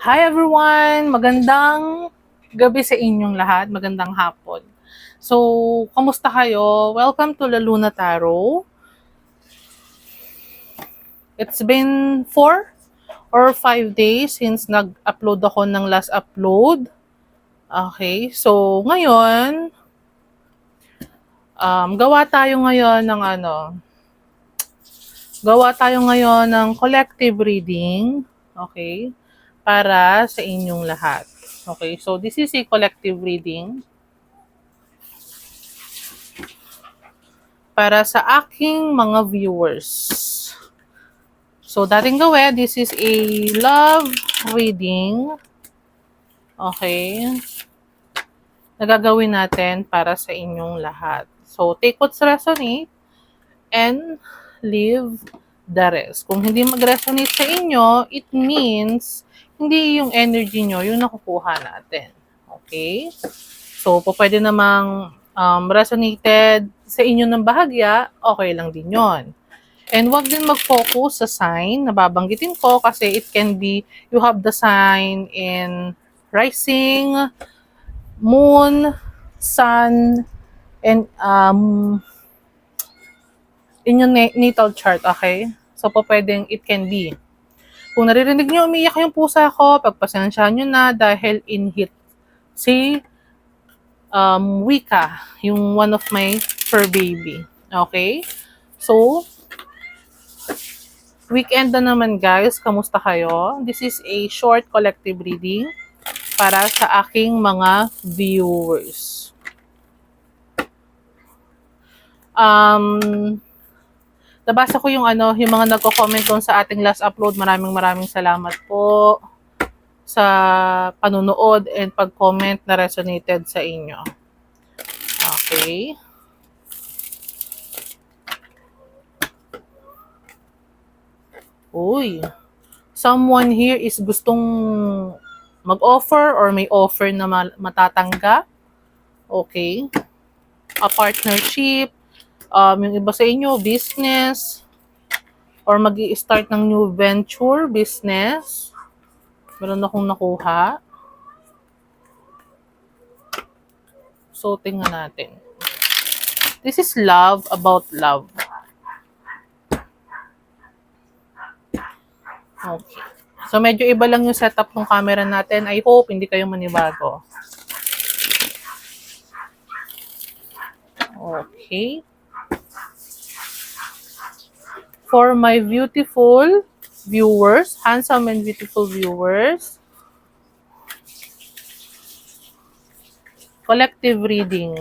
Hi everyone! Magandang gabi sa inyong lahat. Magandang hapon. So, kamusta kayo? Welcome to La Luna Tarot. It's been 4 or 5 days since nag-upload ako ng last upload. Okay, so ngayon, gawa tayo ngayon ng collective reading. Okay, para sa inyong lahat. Okay, so this is a collective reading para sa aking mga viewers. So, dating gawin, this is a love reading. Okay. Nagagawin natin para sa inyong lahat. So, take what's resonate and leave the rest. Kung hindi mag-resonate sa inyo, it means hindi yung energy nyo yung nakukuha natin. Okay? So, pwede namang resonated sa inyo ng bahagya, okay lang din yon. And wag din mag-focus sa sign na babanggitin ko kasi it can be you have the sign in rising, moon, sun, and in yung natal chart, okay? So, pwedeng it can be. Kung naririnig niyo umiyak yung pusa ko, pagpasensyahan nyo na dahil in-hit si Wika, yung one of my fur baby. Okay? So, weekend na naman guys, kamusta kayo? This is a short collective reading para sa aking mga viewers. Nabasa ko yung yung mga nagko-comment doon sa ating last upload. Maraming salamat po sa panunood and pag-comment na resonated sa inyo. Okay. Uy, someone here is gustong mag-offer or may offer na matatanggap. Okay. A partnership, yung iba sa inyo, business, or mag-i-start ng new venture, business. Meron akong nakuha. So, tingnan natin. This is love about love. Okay. So, medyo iba lang yung setup ng camera natin. I hope hindi kayo manibago. Okay. For my beautiful viewers, handsome and beautiful viewers, collective reading.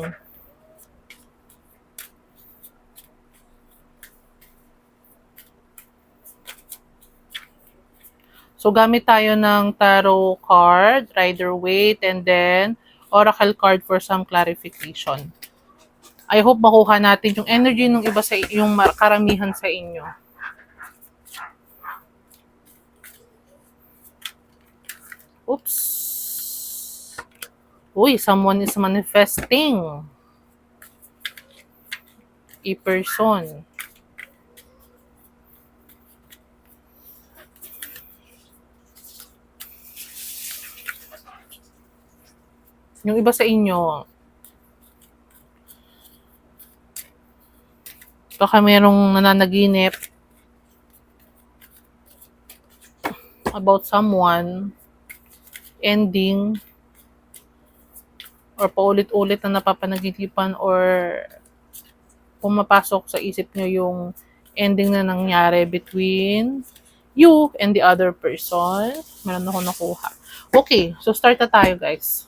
So, gamit tayo ng tarot card, Rider-Waite, and then oracle card for some clarification. I hope makuha natin yung energy ng iba sa yung karamihan sa inyo. Oops. Uy, someone is manifesting a person. Yung iba sa inyo, baka merong nananaginip about someone ending or paulit-ulit na napapanaginipan or pumapasok sa isip nyo yung ending na nangyari between you and the other person. Meron ako nakuha. Okay, so start na tayo guys.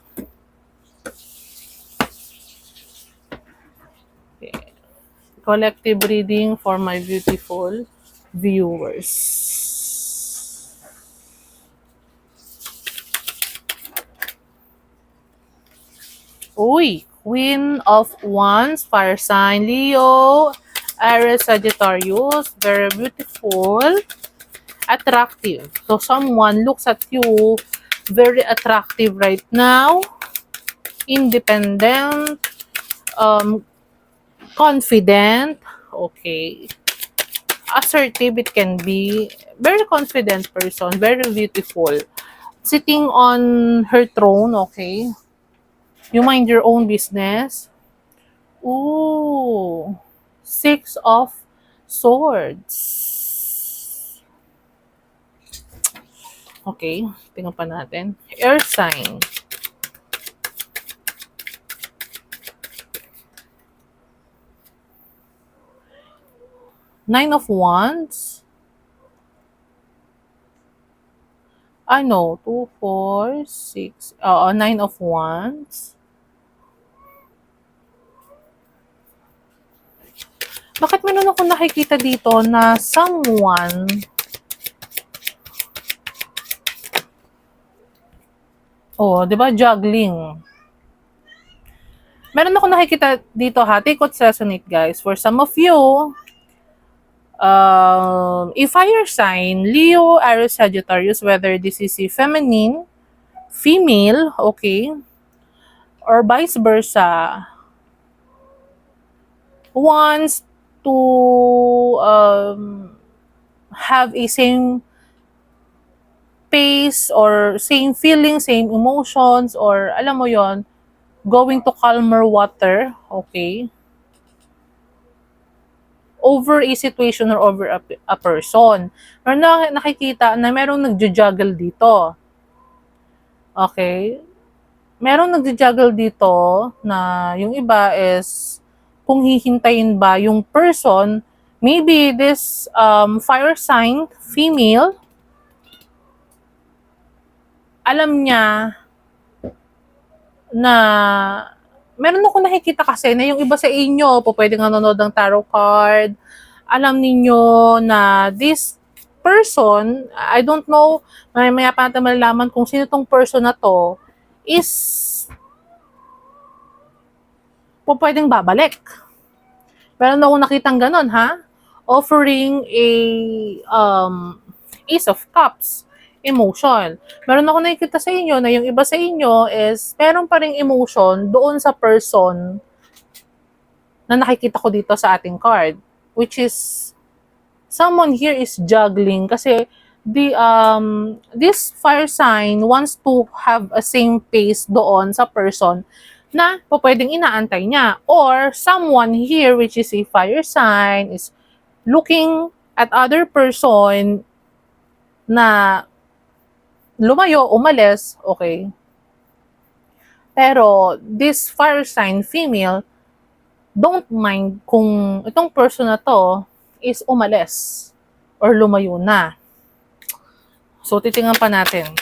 Collective reading for my beautiful viewers. Uy, Queen of Wands, fire sign, Leo, Aries, Sagittarius, very beautiful, attractive. So someone looks at you very attractive right now, independent, confident, okay, assertive, it can be, very confident person, very beautiful. sitting on her throne, okay? You mind your own business. Ooh, Six of Swords. Okay, tingnan pa natin. Air sign. Nine of Wands. No, 2, 4, 6. Nine of Wands. Bakit meron ako nakikita dito na someone di ba juggling? Meron ako nakikita dito ha, take what's resonate guys. For some of you, a fire sign, Leo, Aries, Sagittarius, whether this is a feminine, female, okay, or vice versa, wants to have a same pace or same feeling, same emotions, or alam mo yon, going to calmer water, okay, over a situation or over a person. Meron na nakikita na merong nagjo-juggle dito. Okay? Merong nagjo-juggle dito na yung iba is kung hihintayin ba yung person, maybe this fire sign, female, alam niya na meron ako nakikita kasi na yung iba sa inyo, pwedeng nanonood ng tarot card, alam ninyo na this person, I don't know, maya pa natin malalaman kung sino tong person na to, is pwedeng babalik. Meron akong nakitang ganun, ha? Offering a Ace of Cups emotion. Meron ako nakikita sa inyo na yung iba sa inyo is meron pa ring emotion doon sa person na nakikita ko dito sa ating card, which is someone here is juggling kasi this fire sign wants to have a same pace doon sa person na pwedeng inaantay niya, or someone here which is a fire sign is looking at other person na lumayo, umalis, okay. Pero this fire sign female don't mind kung itong person na to is umalis or lumayo na. So, titingnan pa natin.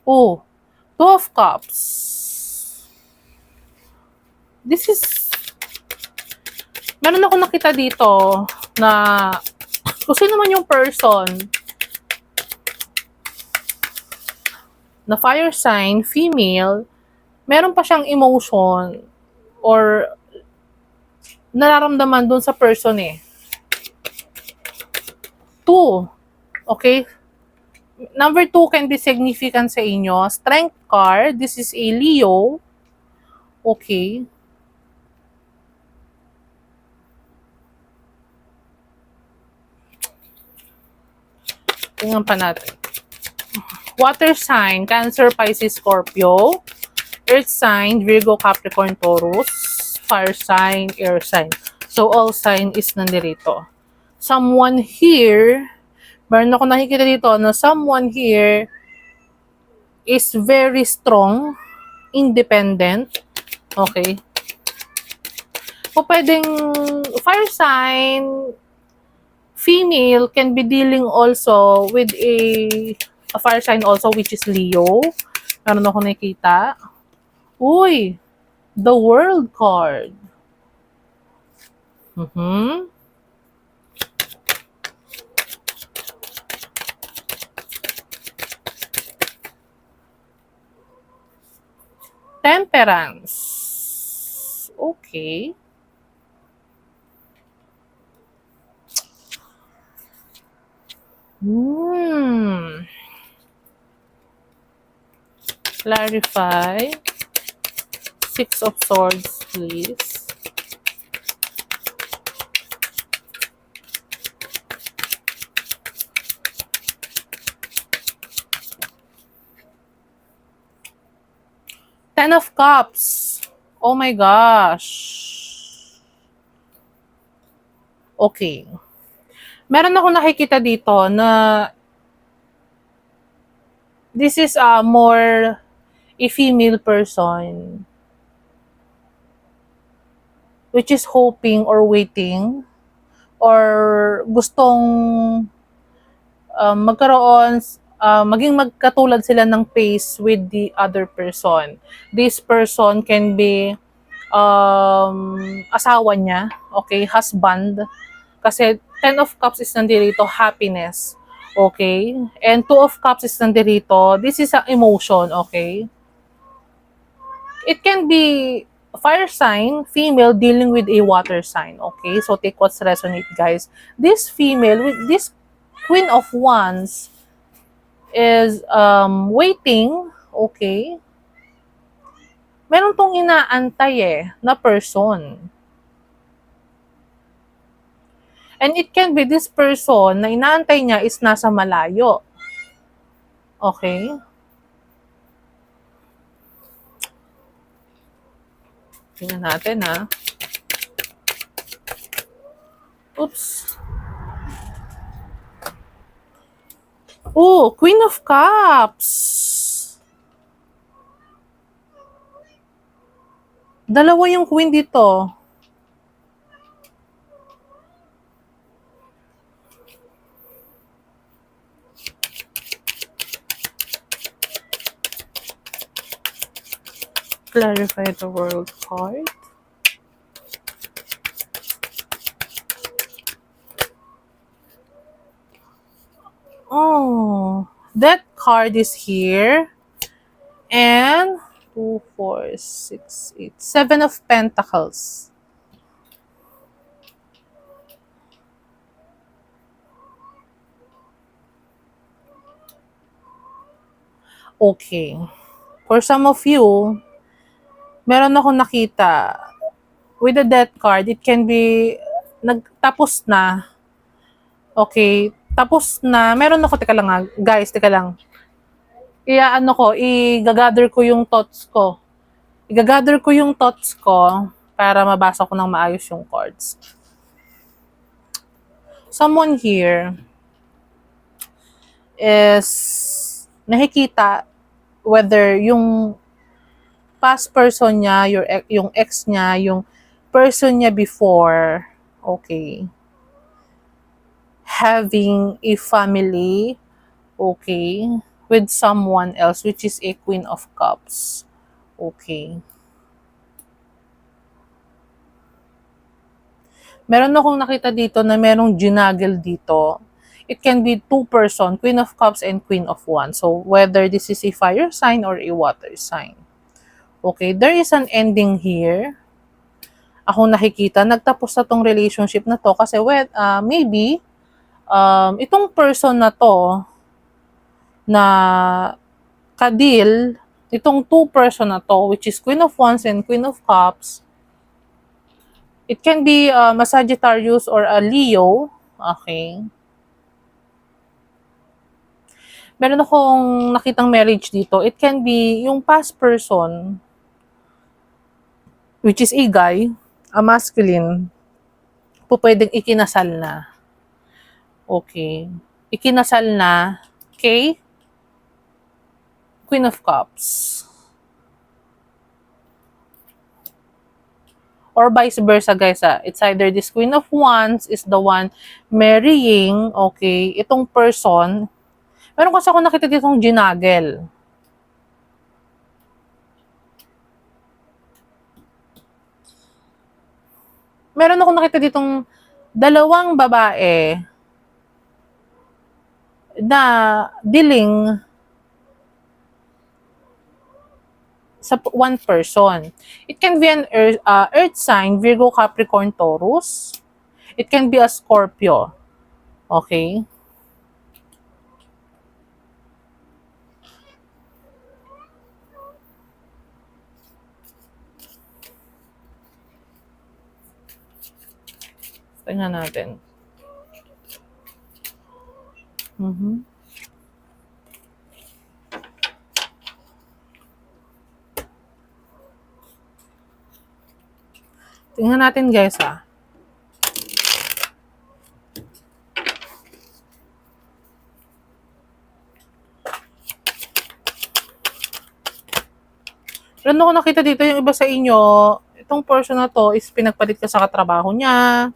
Two of Cups. This is, meron ako nakita dito na kung sino man yung person na fire sign, female, meron pa siyang emotion or nararamdaman dun sa person eh. 2. Okay? Number 2 can be significant sa inyo. Strength card. This is a Leo. Okay. Tingnan pa natin. Water sign, Cancer, Pisces, Scorpio. Earth sign, Virgo, Capricorn, Taurus. Fire sign, air sign. So, all sign is nandito. Someone here, meron ako nakikita dito na someone here is very strong, independent. Okay. O pwedeng fire sign, female can be dealing also with a fire sign also which is Leo. Meron ako nakikita. Uy, the World card. Temperance. Okay. Clarify. Six of Swords, please. Ten of Cups. Oh my gosh. Okay. Meron akong nakikita dito na this is more a female person which is hoping or waiting or gustong magkaroon, maging magkatulad sila ng pace with the other person. This person can be asawa niya, okay, husband. Kasi Ten of Cups is nandirito, happiness. Okay? And Two of Cups is nandirito, this is an emotion, okay? It can be fire sign, female dealing with a water sign, okay? So take what's resonate, guys. This female, with this Queen of Wands, is waiting, okay? Meron tong inaantay na person. And it can be this person na inaantay niya is nasa malayo. Okay? Tingnan natin Oops. Oh, Queen of Cups. Dalawa yung queen dito. Clarify the world card. Oh, that card is here. And 2, 4, 6, 8, 7 of Pentacles. Okay. For some of you, meron akong nakita with the death card, it can be nagtapos na. Okay, tapos na. Meron ako, teka lang guys, teka lang. I-gather ko yung thoughts ko. I-gather ko yung thoughts ko para mabasa ko ng maayos yung cards. Someone here is nakikita whether yung past person niya, yung ex niya, yung person niya before, okay, having a family, okay, with someone else, which is a Queen of Cups. Okay. Meron akong nakita dito na merong ginagel dito. It can be two person, Queen of Cups and Queen of Wands. So, whether this is a fire sign or a water sign. Okay, there is an ending here. Ako nakikita, nagtapos na tong relationship na to kasi maybe itong person na to na kadil, itong two person na to, which is Queen of Wands and Queen of Cups, it can be a Sagittarius or a Leo. Okay. Meron akong nakitang marriage dito. It can be yung past person, which is a guy, a masculine, pwedeng ikinasal na. Okay. Ikinasal na kay Queen of Cups. Or vice versa, guys. It's either this Queen of Wands is the one marrying, okay, itong person. Meron kasi ako nakita ditong ginagel. Meron ako nakita ditong dalawang babae na dealing sa one person. It can be an earth sign, Virgo, Capricorn, Taurus. It can be a Scorpio. Okay? Tingnan natin. Tingnan natin guys ah. Meron ako nakita dito yung iba sa inyo, itong person na to is pinagpalit ka sa katrabaho niya.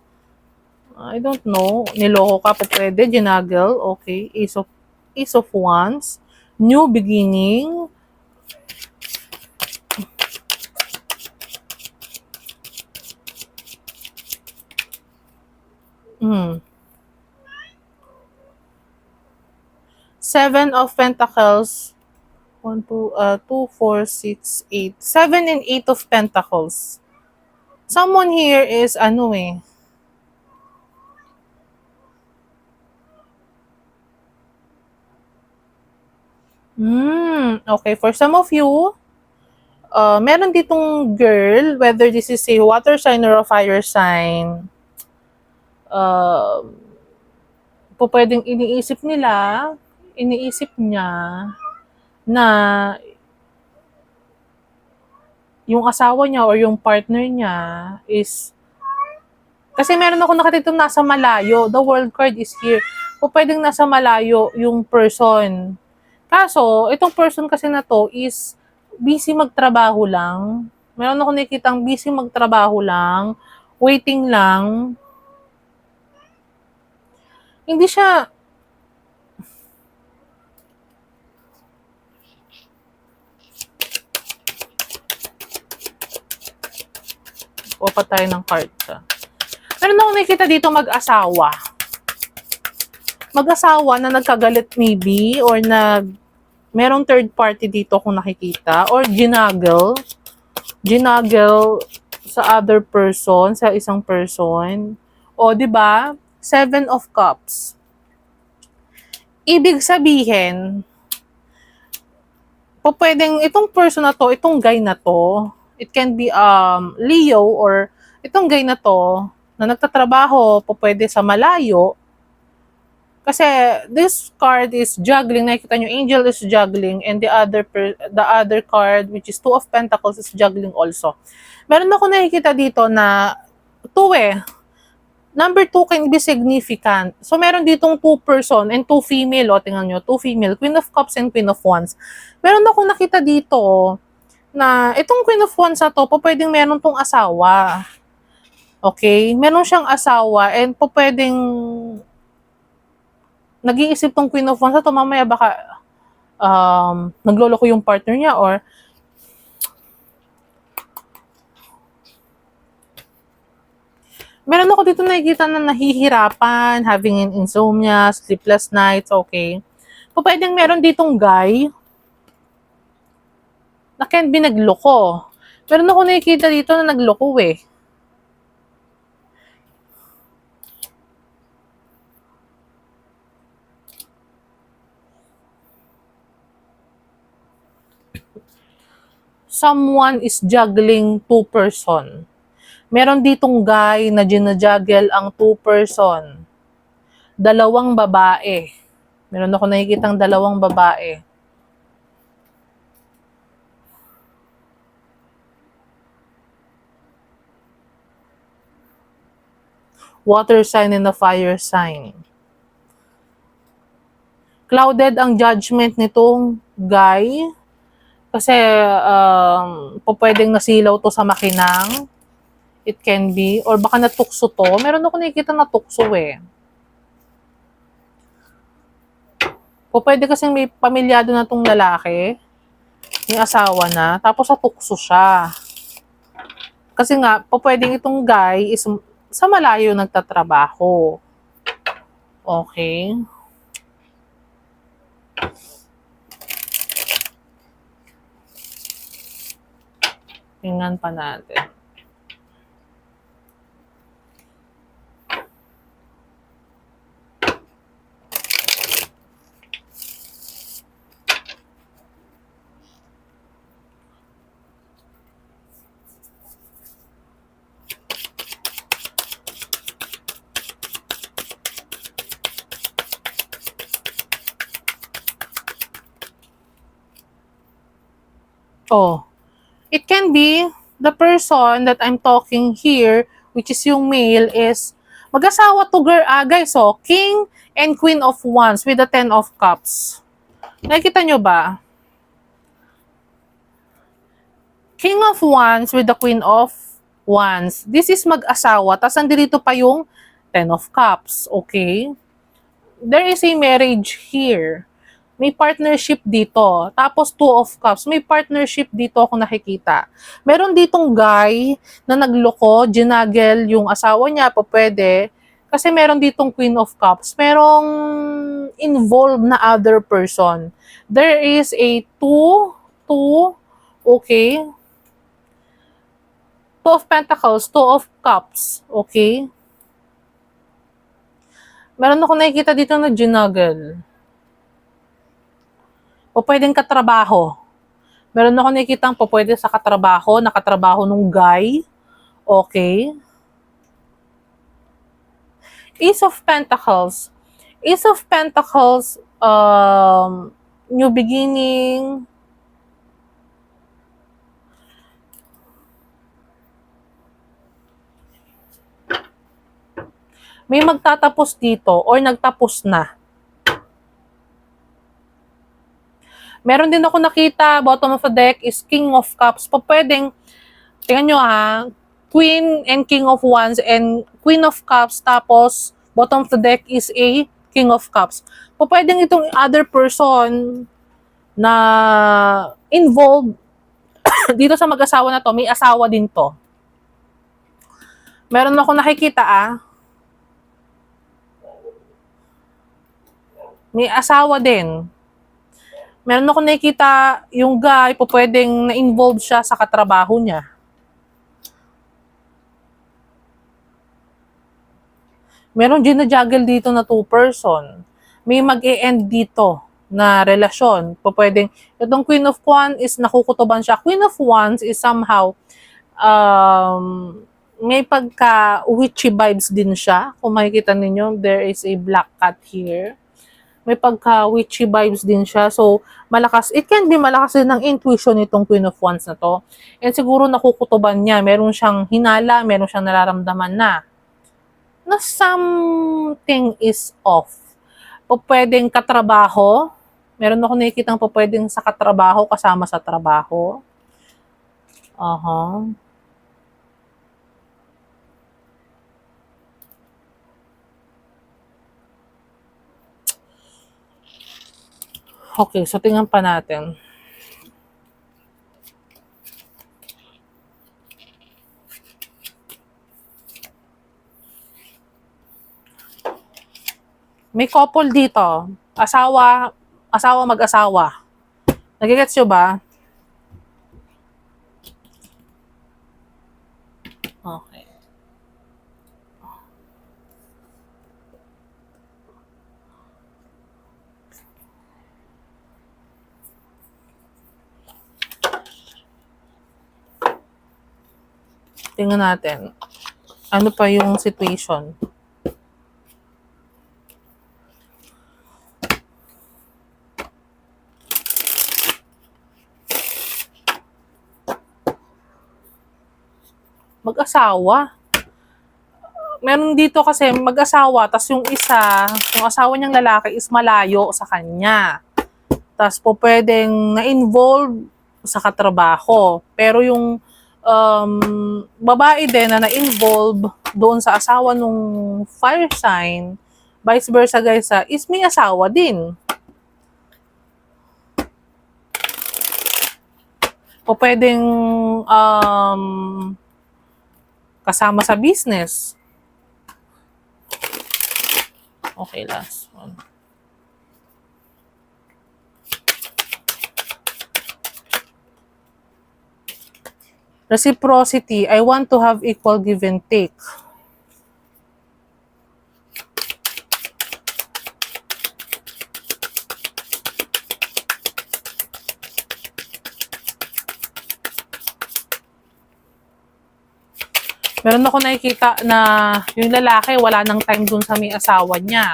I don't know. Niloko ka po pwede. Ginagel. Okay. Ace of Wands. New beginning. Hmm. Seven of Pentacles. 1, 2, 2, 4, 6, 8. 7 and 8 of Pentacles. Someone here is ano eh. Okay. For some of you, meron ditong girl, whether this is a water sign or a fire sign, po pwedeng iniisip niya na yung asawa niya or yung partner niya is, kasi meron ako nakita nasa malayo, the world card is here, po pwedeng nasa malayo yung person. Kaso, itong person kasi na to is busy magtrabaho lang. Meron ako nakikitang busy magtrabaho lang, waiting lang. Hindi siya, pa tayo ng card. Meron ako nakikita dito mag-asawa. Mag-asawa na nagkagalit maybe or merong third party dito kung nakikita or ginagel sa other person, sa isang person. O, 'di ba? Seven of Cups. Ibig sabihin, po pwedeng itong person na to, itong guy na to, it can be Leo or itong guy na to na nagtatrabaho po pwede sa malayo. Kasi this card is juggling, nakikita nyo, angel is juggling and the other card which is Two of Pentacles is juggling also. Meron ako nakikita dito na two eh. Number 2 can be significant. So meron ditong 2 person and 2 female. O tingnan nyo, 2 female, Queen of Cups and Queen of Wands. Meron ako nakita dito na itong Queen of Wands na to, po pwedeng meron tong asawa. Okay? Meron siyang asawa and po pwedeng nag-iisip tong Queen of Wands na to, mamaya baka nagloloko yung partner niya or meron ako dito nakikita na nahihirapan, having an insomnia, sleepless nights, okay. So, pwedeng meron ditong guy na can be nagloko. Meron ako nakikita dito na nagloko eh. Someone is juggling 2 person. Meron ditong guy na ginajuggle ang 2 person. Dalawang babae. Meron ako nakikitang dalawang babae. Water sign and a fire sign. Clouded ang judgment nitong guy kasi pwedeng nasilaw to sa makinang. It can be. Or baka natukso to. Meron ako nakikita natukso eh. Pwede kasing may pamilyado na tong lalaki. Yung asawa na. Tapos natukso siya. Kasi nga, pwedeng itong guy is sa malayo nagtatrabaho. Okay. Tingnan pa natin. Oh, it can be the person that I'm talking here, which is yung male, is mag-asawa to guys, so King and Queen of Wands with the Ten of Cups. Nakikita nyo ba? King of Wands with the Queen of Wands. This is mag-asawa, tapos nandito pa yung Ten of Cups, okay? There is a marriage here. May partnership dito. Tapos Two of Cups. May partnership dito ako nakikita. Meron ditong guy na nagloko, ginagel yung asawa niya, pa pwede. Kasi meron ditong Queen of Cups. Merong involved na other person. There is a two, okay. Two of Pentacles, Two of Cups, okay. Meron ako nakikita dito na ginagel. O pwedeng katrabaho. Meron ako nakikita po pwede sa katrabaho, nakatrabaho nung guy. Okay. Ace of Pentacles. Ace of Pentacles, new beginning. May magtatapos dito or nagtapos na. Meron din ako nakita, bottom of the deck is King of Cups. Pa pwedeng, tingnan nyo ha, Queen and King of Wands and Queen of Cups, tapos bottom of the deck is a King of Cups. Pa pwedeng itong other person na involved dito sa mag-asawa na to, may asawa din to. Meron ako nakikita may asawa din. Meron ako nakikita yung guy, po pwedeng na-involve siya sa katrabaho niya. Meron gina-juggle dito na two person. May mag-e-end dito na relasyon. Po pwedeng, itong Queen of Wands is nakukutuban siya. Queen of Wands is somehow, may pagka-witchy vibes din siya. Kung makikita ninyo, there is a black cat here. May pagka-witchy vibes din siya. So, malakas. It can be malakas din ng intuition nitong Queen of Wands na to. And siguro nakukutuban niya. Meron siyang hinala, meron siyang nararamdaman na something is off. O pwedeng katrabaho. Meron ako nakikita po pwedeng sa katrabaho, kasama sa trabaho. Okay, so tingnan pa natin. May couple dito. Asawa mag-asawa. Nagigets nyo ba? Okay. Tingnan natin. Ano pa yung situation? Mag-asawa. Meron dito kasi mag-asawa, tas yung isa, yung asawa niyang lalaki is malayo sa kanya. Tas po pwedeng na-involve sa katrabaho. Pero yung babae din na na-involve doon sa asawa nung fire sign, vice versa guys, is may asawa din. O pwedeng kasama sa business. Okay, last one. Reciprocity. I want to have equal give and take. Meron ako nakikita na yung lalaki wala nang time dun sa may asawa niya.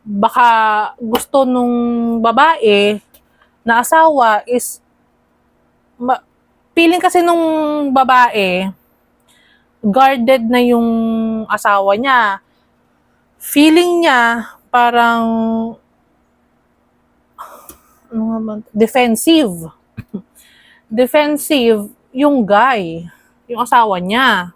Baka gusto nung babae na asawa is Feeling kasi nung babae, guarded na yung asawa niya. Feeling niya parang defensive. Defensive yung guy, yung asawa niya.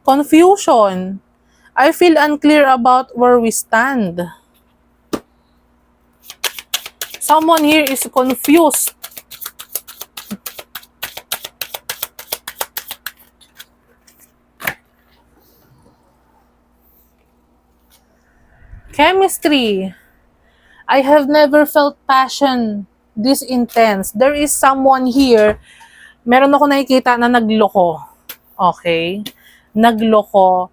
Confusion. I feel unclear about where we stand. Someone here is confused. Chemistry. I have never felt passion this intense. There is someone here. Meron ako nakikita na nagloko. Okay? Nagloko.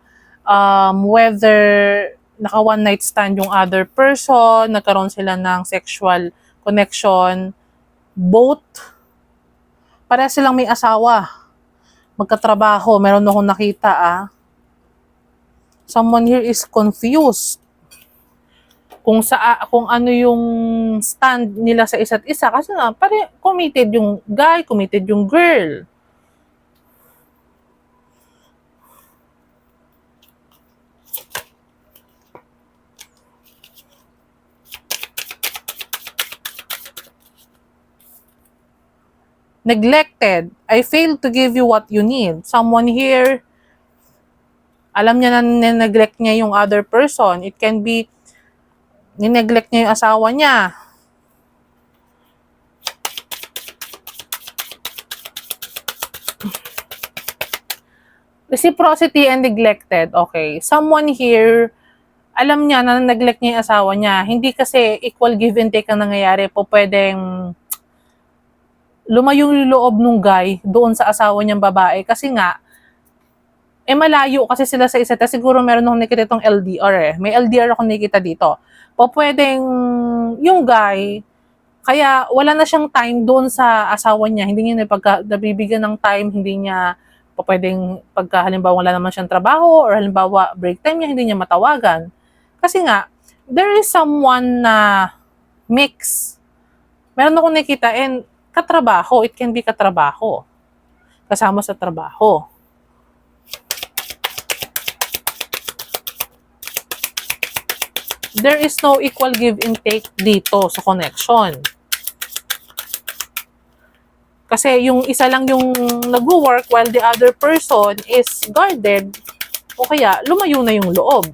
Whether naka one night stand yung other person, nagkaroon sila ng sexual connection, both, pareha silang may asawa. Magkatrabaho. Meron akong nakita Someone here is confused kung ano yung stand nila sa isa't isa kasi nga committed yung guy, committed yung girl. Neglected. I failed to give you what you need. Someone here, alam niya na neglect niya yung other person. It can be nineglect niya yung asawa niya. Reciprocity and neglected. Okay. Someone here, alam niya na neglect niya yung asawa niya. Hindi kasi equal give and take ang nangyayari. Pwedeng lumayo yung loob nung guy doon sa asawa niyang babae. Kasi nga, malayo kasi sila sa isa't. Siguro meron akong nakikita itong LDR May LDR ako nakikita dito. Pwedeng yung guy, kaya wala na siyang time doon sa asawa niya. Hindi niya nabibigyan ng time, hindi niya pwedeng pagka halimbawa wala naman siyang trabaho or halimbawa break time niya, hindi niya matawagan. Kasi nga, there is someone na mix. Meron akong nakita and katrabaho. It can be katrabaho. Kasama sa trabaho. There is no equal give and take dito sa connection. Kasi yung isa lang yung nag-work while the other person is guarded o kaya lumayo na yung loob.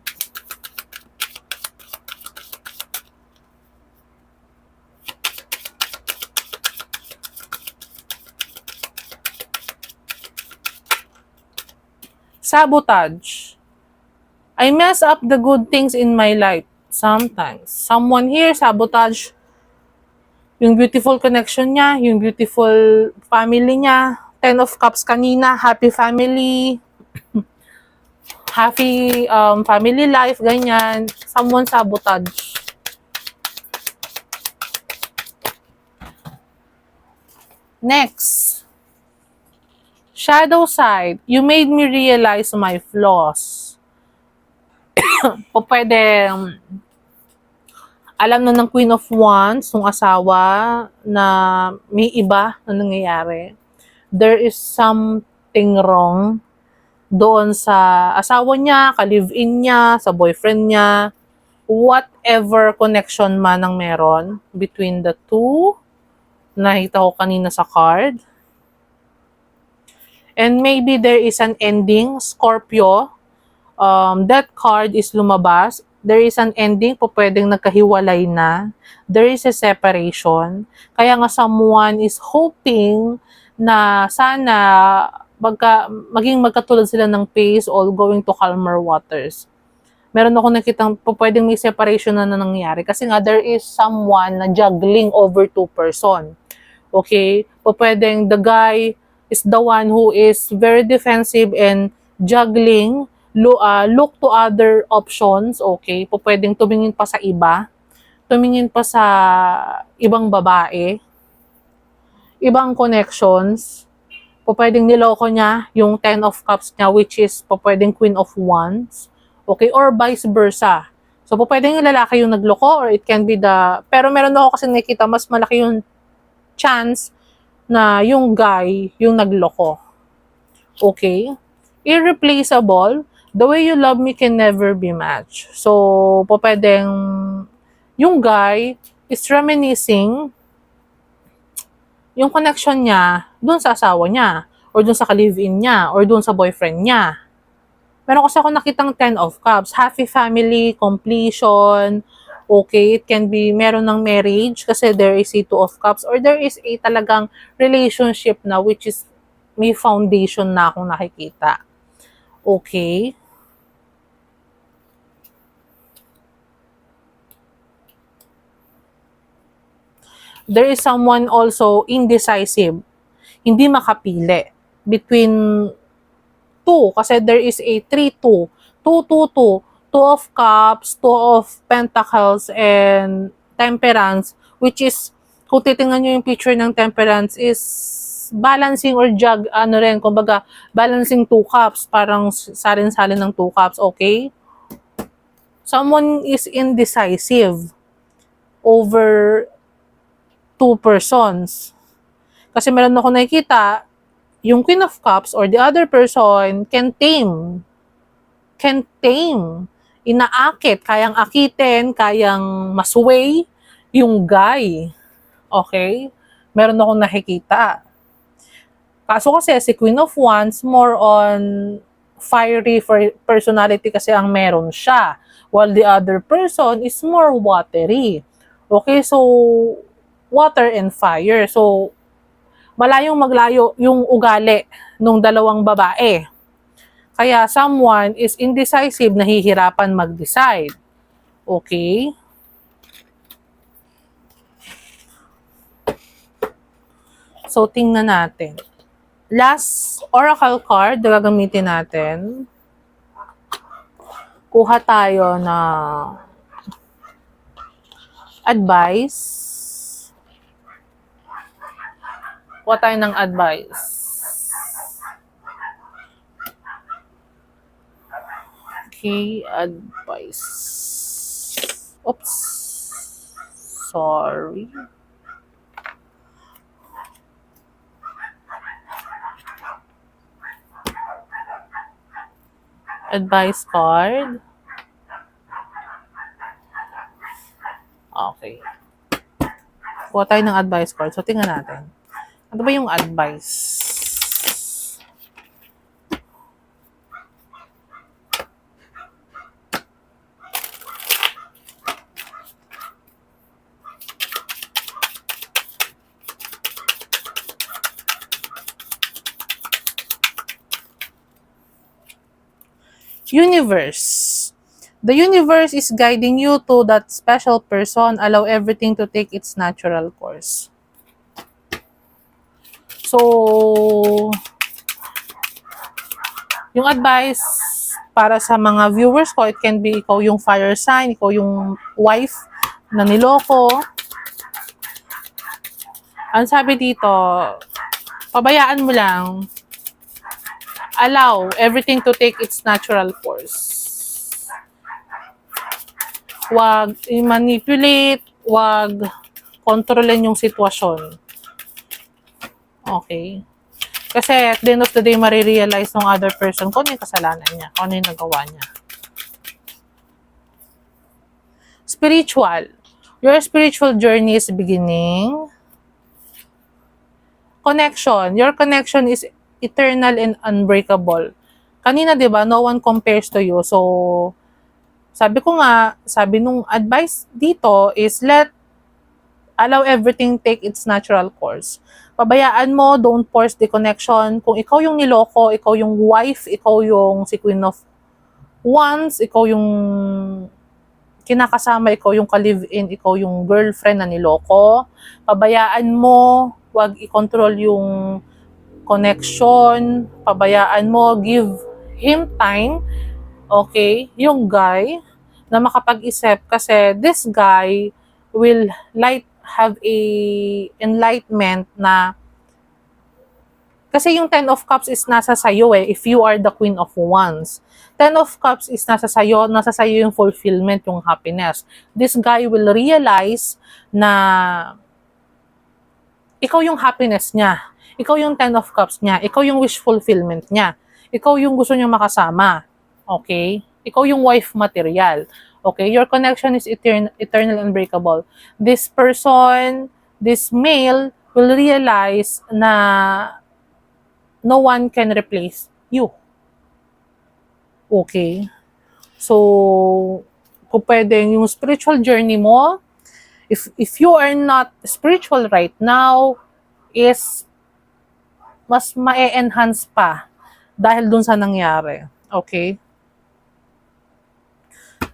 Sabotage. I mess up the good things in my life. Sometimes. Someone here sabotage yung beautiful connection niya, yung beautiful family niya. 10 of Cups kanina, happy family, happy family life, ganyan. Someone sabotage. Next. Shadow side. You made me realize my flaws. Pwede alam na ng Queen of Wands, ng asawa, na may iba na nangyayari. There is something wrong doon sa asawa niya, ka-live-in niya, sa boyfriend niya, whatever connection man ang meron between the two, nakita ko kanina sa card. And maybe there is an ending, Scorpio. That card is lumabas. There is an ending, pwedeng nagkahiwalay na. There is a separation. Kaya nga someone is hoping na sana maging magkatulad sila ng pace or going to calmer waters. Meron ako nakitang pwedeng may separation na nangyari. Kasi nga there is someone na juggling over two person. Okay? Pwedeng the guy is the one who is very defensive and juggling, look to other options, okay? Pwedeng tumingin pa sa iba. tumingin pa sa ibang babae, ibang connections, pwedeng niloko niya yung Ten of Cups niya, which is pwedeng Queen of Wands. Okay? Or vice versa. So, pwedeng yung lalaki yung nagloko or it can be pero meron ako kasi nakikita mas malaki yung chance na yung guy yung nagloko. Okay? Irreplaceable. The way you love me can never be matched. So, pwedeng yung guy is reminiscing yung connection niya dun sa asawa niya or dun sa ka-live-in niya or dun sa boyfriend niya. Meron kasi ako nakitang 10 of Cups. Happy family, completion, okay, it can be meron ng marriage kasi there is a 2 of Cups or there is a talagang relationship na which is may foundation na akong nakikita. Okay? There is someone also indecisive, hindi makapili between two kasi there is a 3-2, 2-2-2, 2 of Cups, 2 of Pentacles, and Temperance, which is, kung titingnan nyo yung picture ng Temperance is balancing or jug, ano rin, kumbaga, balancing 2 cups, parang salin-salin ng 2 cups, okay? Someone is indecisive over 2 persons. Kasi meron ako nakikita, yung Queen of Cups or the other person can tame, inaakit, kayang akitin, kayang masway yung guy. Okay? Meron akong nakikita. Kaso kasi si Queen of Wands, more on fiery personality kasi ang meron siya. While the other person is more watery. Okay, so water and fire. So, malayong maglayo yung ugali ng dalawang babae. Kaya someone is indecisive, nahihirapan mag-decide. Okay? So, tingnan natin. Last oracle card na gagamitin natin. Kuha tayo na advice. Kuha tayo ng advice. Okay, advice. Oops. Sorry. Advice card. Okay. Kuha tayo ng advice card. So, tingnan natin. Ano ba yung advice? Universe. The universe is guiding you to that special person. Allow everything to take its natural course. So, yung advice para sa mga viewers ko, it can be ikaw yung fire sign, ikaw yung wife na niloko. Ang sabi dito, pabayaan mo lang, allow everything to take its natural course. Huwag i-manipulate, huwag kontrolin yung sitwasyon. Okay? Kasi at the end of the day, marirealize ng other person kung ano yung kasalanan niya, kung ano yung nagawa niya. Spiritual. Your spiritual journey is beginning. Connection. Your connection is eternal and unbreakable. Kanina, di ba, no one compares to you. So, sabi ko nga, sabi nung advice dito is allow everything take its natural course. Pabayaan mo, don't force the connection. Kung ikaw yung niloko, ikaw yung wife, ikaw yung si Queen of Wands, ikaw yung kinakasama, ikaw yung ka-live-in, ikaw yung girlfriend na niloko, pabayaan mo, wag i-control yung connection, pabayaan mo, give him time, okay, yung guy, na makapag-isip kasi this guy will have a enlightenment na kasi yung Ten of Cups is nasa sayo if you are the Queen of Wands. Ten of Cups is nasa sayo yung fulfillment, yung happiness. This guy will realize na ikaw yung happiness niya. Ikaw yung Ten of Cups niya. Ikaw yung wish fulfillment niya. Ikaw yung gusto niya makasama. Okay? Ikaw yung wife material. Okay? Your connection is eternal and unbreakable. This person, this male, will realize na no one can replace you. Okay? So, kung pwedeng yung spiritual journey mo, if you are not spiritual right now, is mas ma-enhance pa dahil dun sa nangyari. Okay?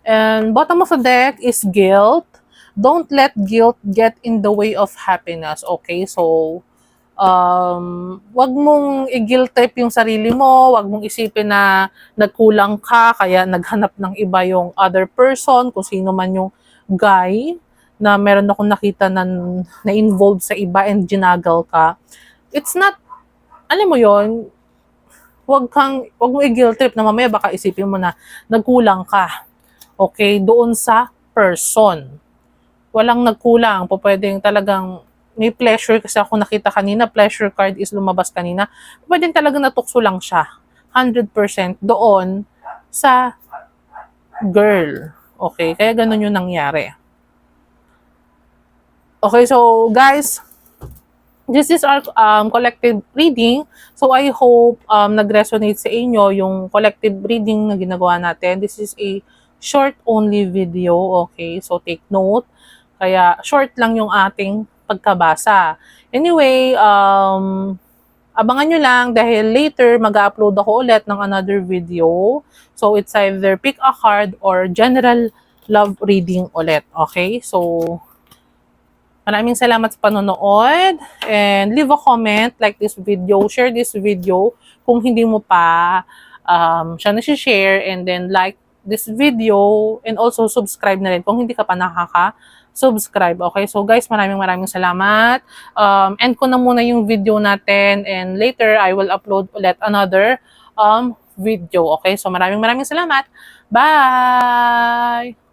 And bottom of the deck is guilt. Don't let guilt get in the way of happiness. Okay? So, wag mong i-guilt trip yung sarili mo, wag mong isipin na nagkulang ka, kaya naghanap ng iba yung other person, kung sino man yung guy, na meron akong nakita na involved sa iba and ginagal ka. It's not, alam mo yon, wag mong i-guilt trip na mamaya baka isipin mo na nagkulang ka. Okay, doon sa person. Walang nagkulang, pwedeng talagang may pleasure kasi ako nakita kanina, pleasure card is lumabas kanina. Pwedeng talagang natukso lang siya. 100% doon sa girl. Okay, kaya ganun yung nangyari. Okay, so guys, this is our collective reading. So I hope nag-resonate sa inyo yung collective reading na ginagawa natin. This is a short only video. Okay, so take note. Kaya short lang yung ating pagkabasa. Anyway, abangan nyo lang dahil later mag-upload ako ulit ng another video. So it's either pick a card or general love reading ulit. Okay? So maraming salamat sa panonood and leave a comment, like this video, share this video kung hindi mo pa siya na-share, and then like this video and also subscribe na rin kung hindi ka pa nakaka-subscribe. Okay, so guys, maraming salamat. End ko na muna yung video natin and later I will upload ulit another video. Okay, so maraming salamat. Bye!